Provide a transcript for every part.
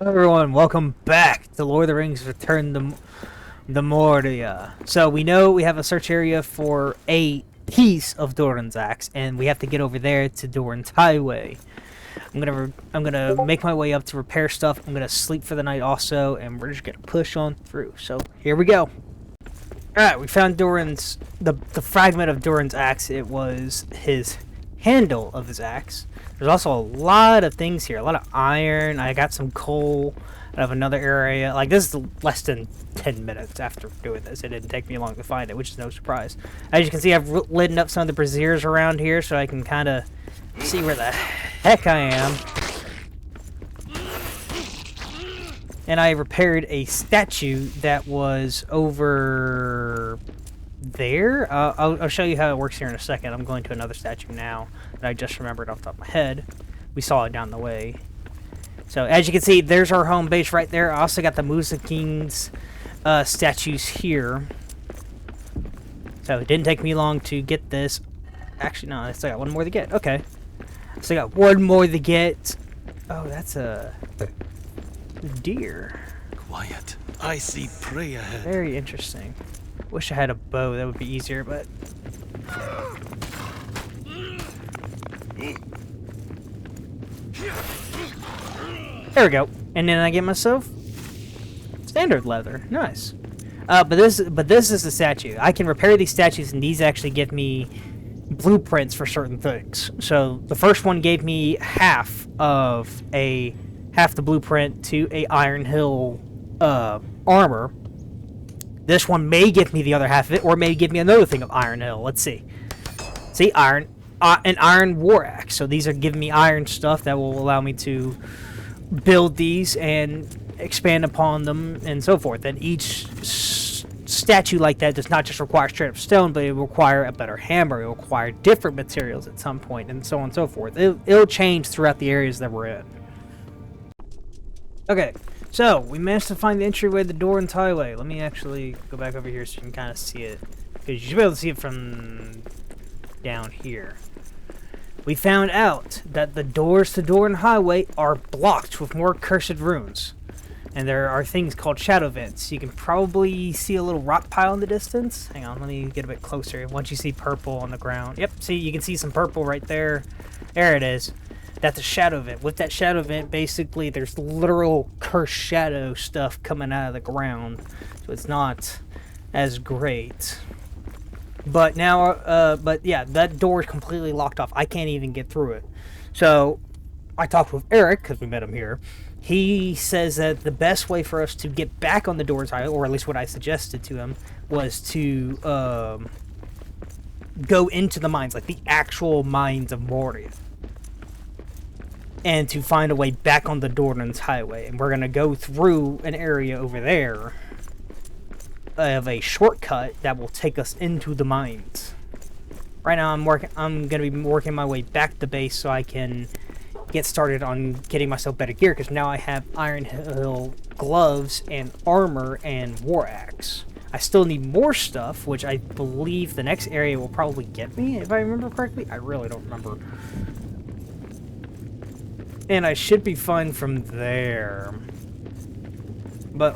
Hello everyone, welcome back to Lord of the Rings Return the Moria. So we know we have a search area for a piece of Doran's axe, and we have to get over there to Doran's highway. I'm gonna make my way up to repair stuff. I'm gonna sleep for the night also, and we're just gonna push on through. So here we go. Alright, we found the fragment of Doran's axe. It was his handle of his axe. There's also a lot of things here, a lot of iron. I got some coal out of another area. Like, this is less than 10 minutes after doing this. It didn't take me long to find it, which is no surprise. As you can see, I've lit up some of the braziers around here so I can kind of see where the heck I am. And I repaired a statue that was over there. I'll show you how it works here in a second. I'm going to another statue now that I just remembered off the top of my head. We saw it down the way. So as you can see, there's our home base right there. I also got the Musa King's statues here. So it didn't take me long to get this. Actually, no, I still got one more to get. Okay. So I got one more to get. Oh, that's a deer. Quiet. I see prey ahead. Very interesting. Wish I had a bow. That would be easier, but... There we go. And then I get myself standard leather. Nice. But this is the statue. I can repair these statues, and these actually give me blueprints for certain things. So the first one gave me half the blueprint to a Iron Hill armor. This one may give me the other half of it, or may give me another thing of Iron Hill. Let's see. See, an iron war axe. So these are giving me iron stuff that will allow me to build these and expand upon them and so forth. And each statue like that does not just require straight up stone, but it will require a better hammer. It will require different materials at some point, and so on and so forth. It'll change throughout the areas that we're in. Okay. So, we managed to find the entryway to the Doran's highway. Let me actually go back over here so you can kind of see it. Because you should be able to see it from down here. We found out that the doors to Doran highway are blocked with more cursed runes. And there are things called shadow vents. You can probably see a little rock pile in the distance. Hang on, let me get a bit closer. Once you see purple on the ground. Yep, see, you can see some purple right there. There it is. That's a shadow vent. With that shadow vent, basically, there's literal cursed shadow stuff coming out of the ground. So it's not as great. But now, but yeah, that door is completely locked off. I can't even get through it. So I talked with Eric, because we met him here. He says that the best way for us to get back on the Doran's highway, or at least what I suggested to him, was to go into the mines, like the actual mines of Moria, and to find a way back on the Doran's highway. And we're going to go through an area over there of a shortcut that will take us into the mines. Right now I'm going to be working my way back to base so I can get started on getting myself better gear, because now I have Iron Hill gloves and armor and war axe. I still need more stuff, which I believe the next area will probably get me, if I remember correctly. I really don't remember. And I should be fine from there. But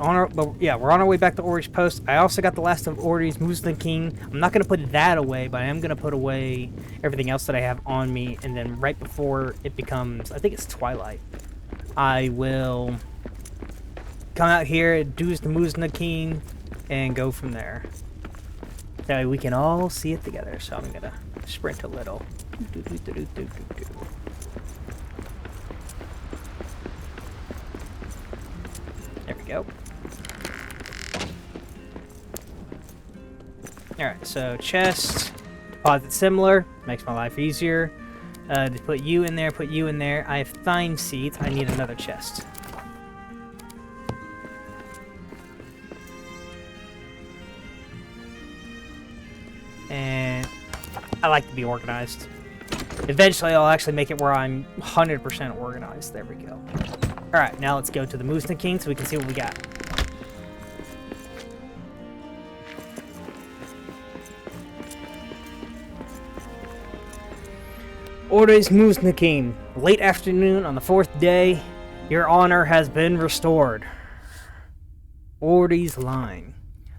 yeah, we're on our way back to Ori's Post. I also got the last of Ori's Musa King. I'm not going to put that away, but I am going to put away everything else that I have on me. And then right before it becomes, I think it's twilight, I will come out here, do the Musa King, and go from there. That way we can all see it together. So I'm going to sprint a little. There we go. Alright, so chest, deposit similar, makes my life easier. To put you in there, put you in there. I have thyme seeds, I need another chest. And I like to be organized. Eventually I'll actually make it where I'm 100% organized. There we go. Alright, now let's go to the Musa King so we can see what we got. Ori's Musa King. Late afternoon on the 4th day. Your honor has been restored. Ordy's line.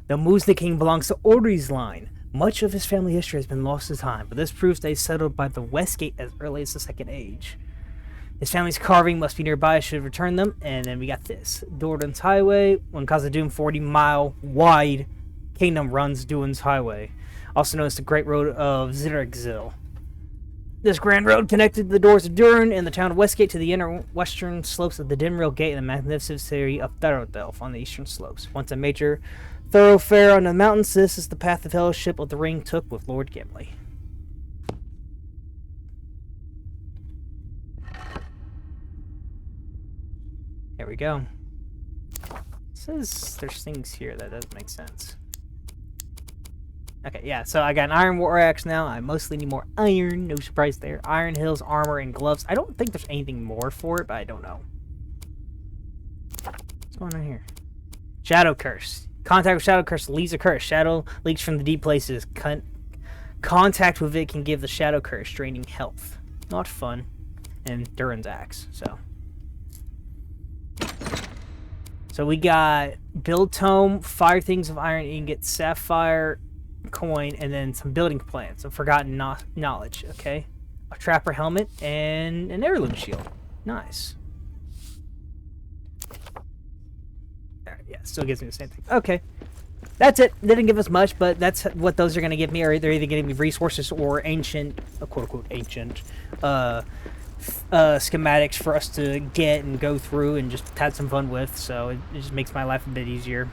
The Musna King belongs to Ordy's line. Much of his family history has been lost to time, but this proves they settled by the Westgate as early as the Second Age. His family's carving must be nearby. I should return them. And then we got this. Doran's Highway. When Khazad-dûm 40-mile wide kingdom runs Doran's Highway, also known as the Great Road of Zirigzil. This grand road connected the doors of Durin and the town of Westgate to the inner western slopes of the Dimril Gate and the magnificent city of Therodelf on the eastern slopes. Once a major thoroughfare on the mountains, this is the path the Fellowship of the Ring took with Lord Gimli. There we go. It says there's things here that doesn't make sense. Okay, yeah, so I got an iron war axe now. I mostly need more iron. No surprise there. Iron hills, armor, and gloves. I don't think there's anything more for it, but I don't know. What's going on here? Shadow Curse. Contact with Shadow Curse leaves a curse. Shadow leaks from the deep places. Contact with it can give the Shadow Curse draining health. Not fun. And Durin's axe, so. So we got Build Tome, Fire Things of Iron Ingot, Sapphire Coin, and then some building plans, some forgotten knowledge, okay? A Trapper Helmet, and an Heirloom Shield. Nice. Alright, yeah, still gives me the same thing. Okay. That's it. They didn't give us much, but that's what those are going to give me. Or they're either getting me resources or ancient, quote-unquote ancient, schematics for us to get and go through and just have some fun with, so it just makes my life a bit easier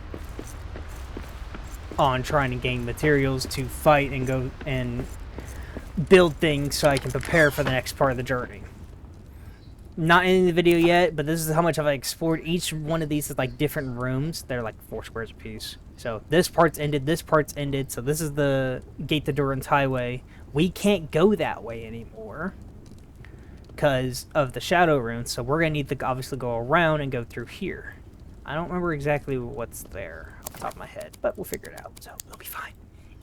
on trying to gain materials to fight and go and build things so I can prepare for the next part of the journey. Not in the video yet, but this is how much I've explored. Each one of these is like different rooms. They're like 4 squares a piece. So this part's ended, this part's ended, so this is the Gate to Durin's Highway. We can't go that way anymore because of the Shadow Rune, so we're going to need to obviously go around and go through here. I don't remember exactly what's there off the top of my head, but we'll figure it out, so it'll be fine.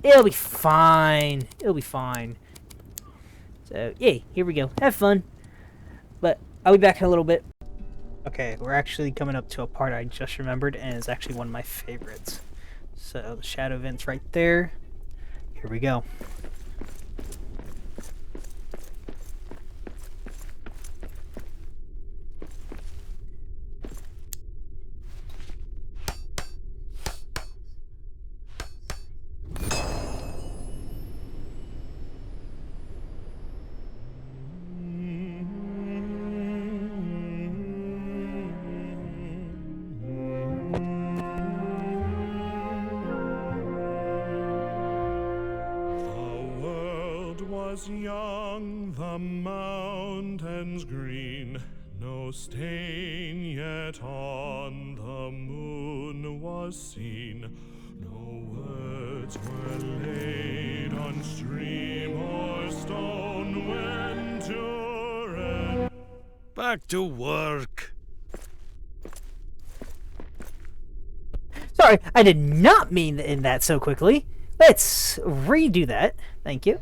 It'll be fine. It'll be fine. So, yay, here we go. Have fun. But I'll be back in a little bit. Okay, we're actually coming up to a part I just remembered, and it's actually one of my favorites. So, the shadow vent's right there. Here we go. Young, the mountains green, no stain yet on the moon was seen, no words were laid on stream or stone when Durin. Back to work. Sorry, I did not mean to end that so quickly. Let's redo that. Thank you.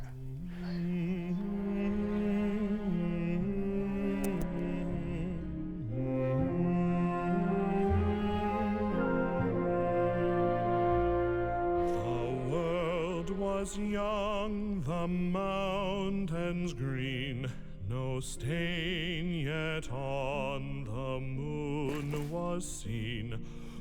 Was young, the mountains green, no stain yet on the moon was seen,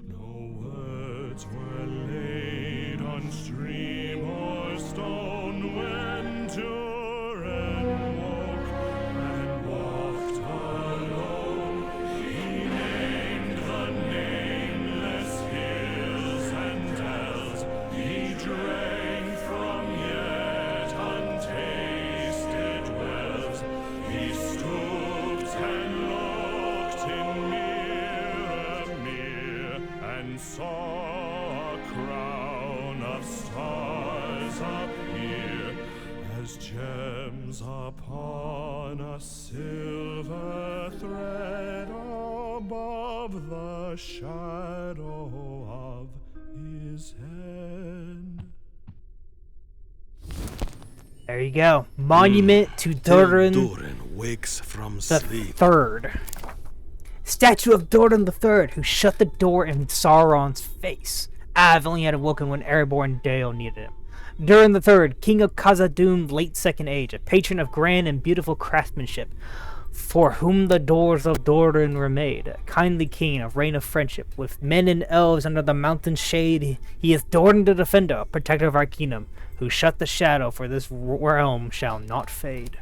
no words were laid on stream or stone when Durin woke and walked alone. He named the nameless hills and dells. He drank from yet untasted wells. He stooped and looked in mirror and saw a crown of stars appear as gems upon a silver thread above the shadow of his head. There you go. Monument to Till Durin Durin wakes from the sleep. Third. Statue of Doran the Third, who shut the door in Sauron's face. If only he had awoken when Erebor Dale needed him. Durin the Third, King of Khazad-dûm, late Second Age, a patron of grand and beautiful craftsmanship, for whom the doors of Doran were made. A kindly king, a reign of friendship, with men and elves under the mountain's shade. He is Doran the Defender, protector of our kingdom, who shut the shadow, for this realm shall not fade.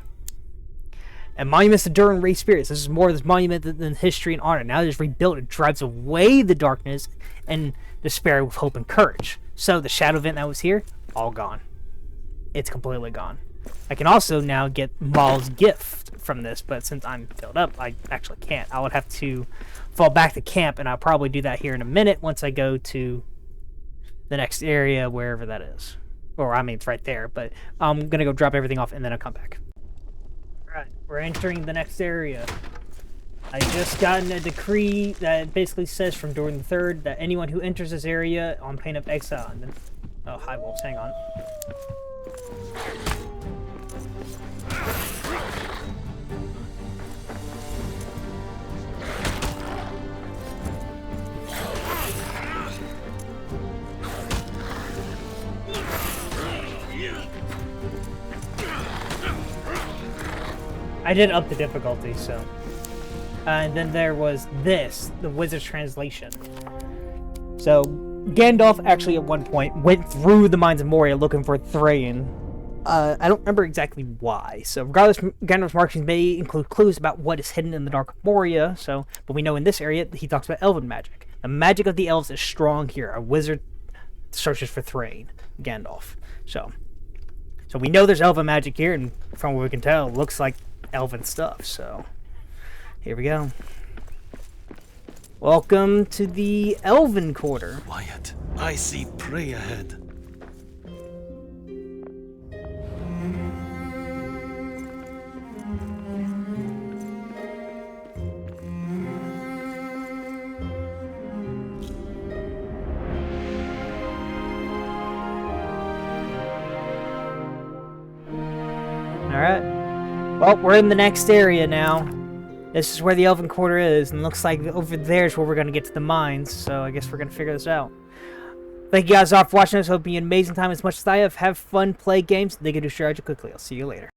And monuments to Durin race spirits. This is more of this monument than history and honor. Now it is rebuilt. It drives away the darkness and despair with hope and courage. So the shadow event that was here, all gone. It's completely gone. I can also now get Maul's gift from this, but since I'm filled up, I actually can't. I would have to fall back to camp, and I'll probably do that here in a minute once I go to the next area, wherever that is. Or, I mean, it's right there, but I'm going to go drop everything off, and then I'll come back. Alright, we're entering the next area. I just gotten a decree that basically says from Doran the Third that anyone who enters this area on pain of exile, and then... Oh, hi, wolves, hang on. I did up the difficulty, so... and then there was this, the Wizard's Translation. So, Gandalf actually at one point went through the mines of Moria looking for Thrain. I don't remember exactly why. So regardless, Gandalf's markings may include clues about what is hidden in the dark of Moria. So, but we know in this area he talks about elven magic. The magic of the elves is strong here. A wizard searches for Thrain, Gandalf. So we know there's elven magic here, and from what we can tell, it looks like elven stuff. So here we go. Welcome to the Elven Quarter. Quiet. I see prey ahead. Alright. Well, we're in the next area now. This is where the Elven Quarter is, and looks like over there is where we're going to get to the mines, so I guess we're going to figure this out. Thank you guys all for watching this. Hope you had an amazing time as much as I have. Have fun, play games, they can do strategy quickly. I'll see you later.